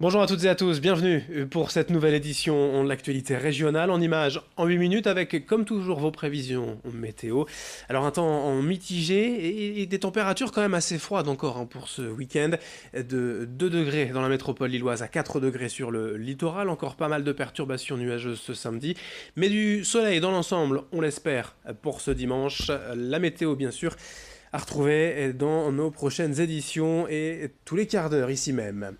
Bonjour à toutes et à tous, bienvenue pour cette nouvelle édition de l'actualité régionale en images en 8 minutes avec comme toujours vos prévisions météo. Alors un temps en mitigé et des températures quand même assez froides encore pour ce week-end, de 2 degrés dans la métropole lilloise à 4 degrés sur le littoral, encore pas mal de perturbations nuageuses ce samedi, mais du soleil dans l'ensemble, on l'espère pour ce dimanche. La météo bien sûr à retrouver dans nos prochaines éditions et tous les quarts d'heure ici même.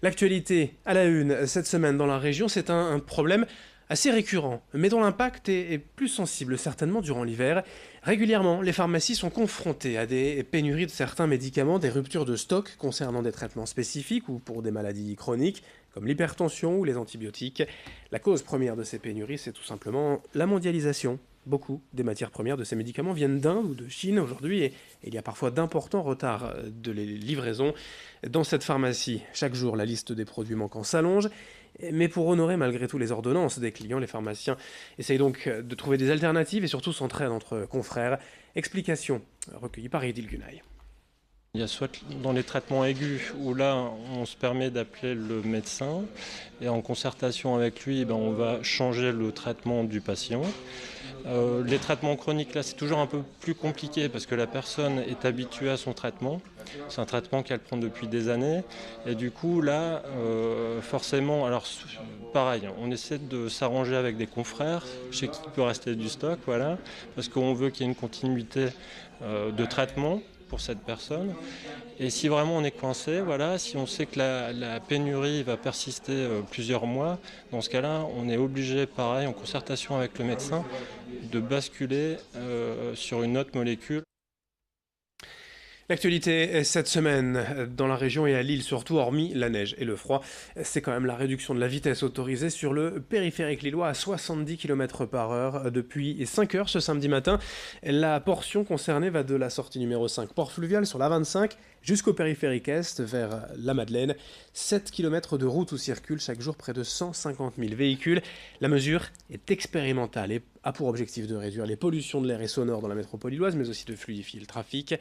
L'actualité à la une cette semaine dans la région, c'est un problème assez récurrent, mais dont l'impact est plus sensible certainement durant l'hiver. Régulièrement, les pharmacies sont confrontées à des pénuries de certains médicaments, des ruptures de stock concernant des traitements spécifiques ou pour des maladies chroniques, comme l'hypertension ou les antibiotiques. La cause première de ces pénuries, c'est tout simplement la mondialisation. Beaucoup des matières premières de ces médicaments viennent d'Inde ou de Chine aujourd'hui et il y a parfois d'importants retards de livraison dans cette pharmacie. Chaque jour, la liste des produits manquants s'allonge, mais pour honorer malgré tout les ordonnances des clients, les pharmaciens essayent donc de trouver des alternatives et surtout s'entraident entre confrères. Explication recueillie par Edil Gunay. Il y a soit dans les traitements aigus où là on se permet d'appeler le médecin et en concertation avec lui on va changer le traitement du patient. Les traitements chroniques là c'est toujours un peu plus compliqué parce que la personne est habituée à son traitement. C'est un traitement qu'elle prend depuis des années et du coup là forcément, alors pareil, on essaie de s'arranger avec des confrères chez qui il peut rester du stock, voilà, parce qu'on veut qu'il y ait une continuité de traitement pour cette personne. Et si vraiment on est coincé, voilà, si on sait que la pénurie va persister plusieurs mois, dans ce cas-là, on est obligé, pareil, en concertation avec le médecin, de basculer sur une autre molécule. L'actualité cette semaine dans la région et à Lille surtout, hormis la neige et le froid, c'est quand même la réduction de la vitesse autorisée sur le périphérique lillois à 70 km/h depuis 5 heures ce samedi matin. La portion concernée va de la sortie numéro 5 Port Fluvial sur la 25 jusqu'au périphérique Est vers la Madeleine. 7 km de route où circulent chaque jour près de 150 000 véhicules. La mesure est expérimentale et a pour objectif de réduire les pollutions de l'air et sonore dans la métropole lilloise, mais aussi de fluidifier le trafic.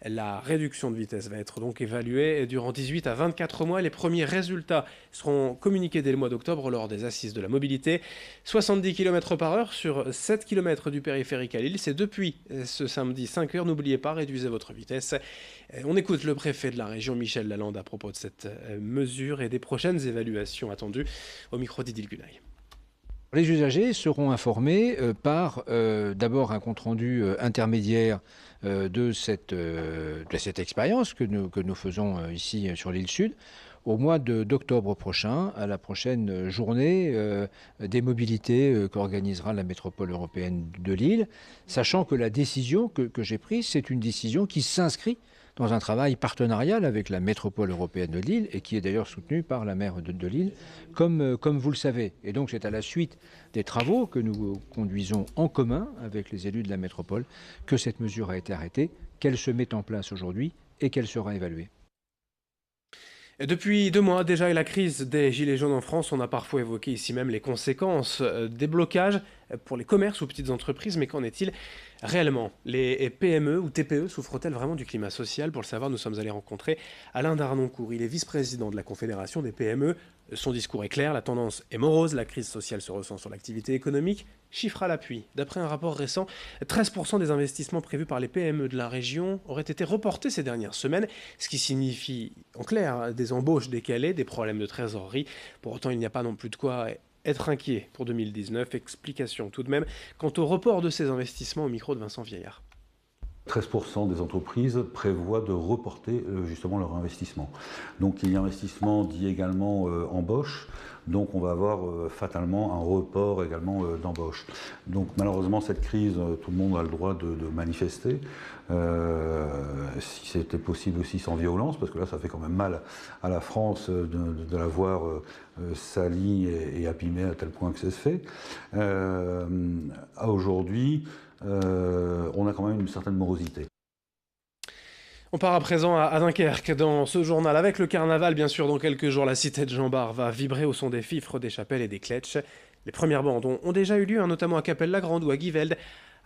La réduction de vitesse va être donc évaluée durant 18 à 24 mois. Les premiers résultats seront communiqués dès le mois d'octobre lors des assises de la mobilité. 70 km/h sur 7 km du périphérique à Lille. C'est depuis ce samedi 5 heures. N'oubliez pas, réduisez votre vitesse. On écoute le préfet de la région, Michel Lalande, à propos de cette mesure et des prochaines évaluations attendues au micro d'Idil Gunay. Les usagers seront informés par d'abord un compte-rendu intermédiaire de cette expérience que nous faisons ici sur l'île Sud au mois d'octobre prochain, à la prochaine journée des mobilités qu'organisera la métropole européenne de Lille, sachant que la décision que j'ai prise, c'est une décision qui s'inscrit dans un travail partenarial avec la métropole européenne de Lille et qui est d'ailleurs soutenu par la maire de Lille, comme vous le savez. Et donc c'est à la suite des travaux que nous conduisons en commun avec les élus de la métropole que cette mesure a été arrêtée, qu'elle se met en place aujourd'hui et qu'elle sera évaluée. Depuis 2 mois déjà et la crise des Gilets jaunes en France, on a parfois évoqué ici même les conséquences des blocages pour les commerces ou petites entreprises, mais qu'en est-il réellement? Les PME ou TPE souffrent-elles vraiment du climat social? Pour le savoir, nous sommes allés rencontrer Alain Darnoncourt. Il est vice-président de la Confédération des PME. Son discours est clair, la tendance est morose, la crise sociale se ressent sur l'activité économique. Chiffre à l'appui, d'après un rapport récent, 13% des investissements prévus par les PME de la région auraient été reportés ces dernières semaines, ce qui signifie en clair des embauches décalées, des problèmes de trésorerie. Pour autant, il n'y a pas non plus de quoi être inquiet pour 2019. Explication tout de même quant au report de ces investissements au micro de Vincent Vieillard. 13% des entreprises prévoient de reporter justement leur investissement. Donc il y a investissement dit également embauche, donc on va avoir fatalement un report également d'embauche. Donc malheureusement cette crise, tout le monde a le droit de manifester, si c'était possible aussi sans violence, parce que là ça fait quand même mal à la France de la voir salie et abîmée à tel point que ça se fait. À aujourd'hui, on a quand même une certaine morosité. On part à présent à Dunkerque dans ce journal avec le carnaval. Bien sûr, dans quelques jours, la cité de Jean Bart va vibrer au son des fifres, des chapelles et des cletches. Les premières bandes ont déjà eu lieu, notamment à Capelle-la-Grande ou à Givelde.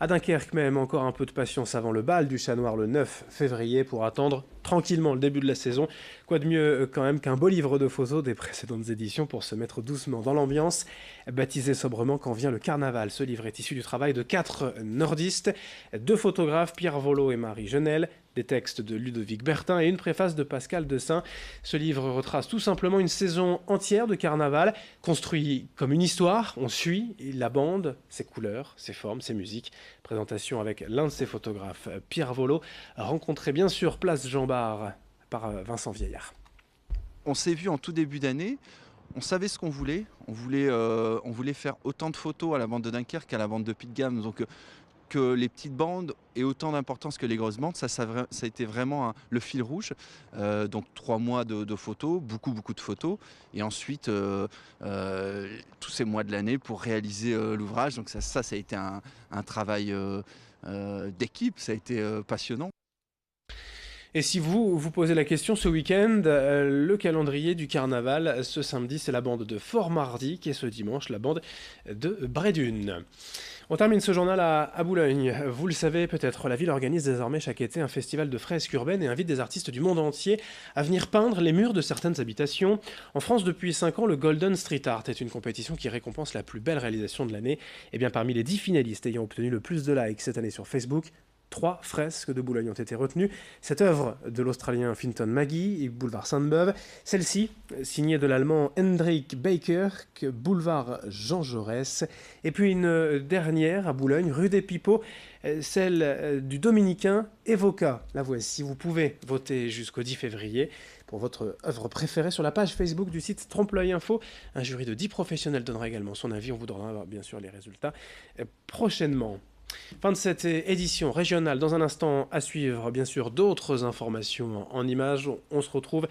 À Dunkerque même, encore un peu de patience avant le bal du Chat Noir le 9 février pour attendre tranquillement le début de la saison. Quoi de mieux quand même qu'un beau livre de photos des précédentes éditions pour se mettre doucement dans l'ambiance. Baptisé sobrement Quand vient le carnaval, ce livre est issu du travail de 4 nordistes, 2 photographes, Pierre Volo et Marie Genel, des textes de Ludovic Bertin et une préface de Pascal Dessin. Ce livre retrace tout simplement une saison entière de carnaval, construit comme une histoire. On suit la bande, ses couleurs, ses formes, ses musiques. Présentation avec l'un de ses photographes, Pierre Volo, rencontré bien sûr place Jean Bart par Vincent Vieillard. On s'est vu en tout début d'année. On savait ce qu'on voulait. On voulait faire autant de photos à la bande de Dunkerque qu'à la bande de Pied de Gamme. Donc, que les petites bandes aient autant d'importance que les grosses bandes, ça a été vraiment le fil rouge. Donc 3 mois de photos, beaucoup de photos, et ensuite tous ces mois de l'année pour réaliser l'ouvrage. Donc ça a été un travail d'équipe, ça a été passionnant. Et si vous vous posez la question ce week-end, le calendrier du carnaval, ce samedi c'est la bande de Fort-Mardic et ce dimanche la bande de Brédune. On termine ce journal à Boulogne. Vous le savez peut-être, la ville organise désormais chaque été un festival de fresques urbaines et invite des artistes du monde entier à venir peindre les murs de certaines habitations. En France, depuis 5 ans, le Golden Street Art est une compétition qui récompense la plus belle réalisation de l'année. Et bien parmi les 10 finalistes ayant obtenu le plus de likes cette année sur Facebook, 3 fresques de Boulogne ont été retenues. Cette œuvre de l'Australien Finton Magee, boulevard Sainte-Beuve. Celle-ci, signée de l'Allemand Hendrik Baker, boulevard Jean Jaurès. Et puis une dernière à Boulogne, rue des Pipots, celle du Dominicain Evoca. La voici, vous pouvez voter jusqu'au 10 février pour votre œuvre préférée sur la page Facebook du site Trompe-l'œil Info. Un jury de 10 professionnels donnera également son avis. On vous donnera bien sûr les résultats prochainement. Fin de cette édition régionale. Dans un instant, à suivre, bien sûr, d'autres informations en images. On se retrouve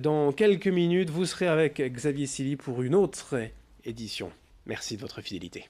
dans quelques minutes. Vous serez avec Xavier Silly pour une autre édition. Merci de votre fidélité.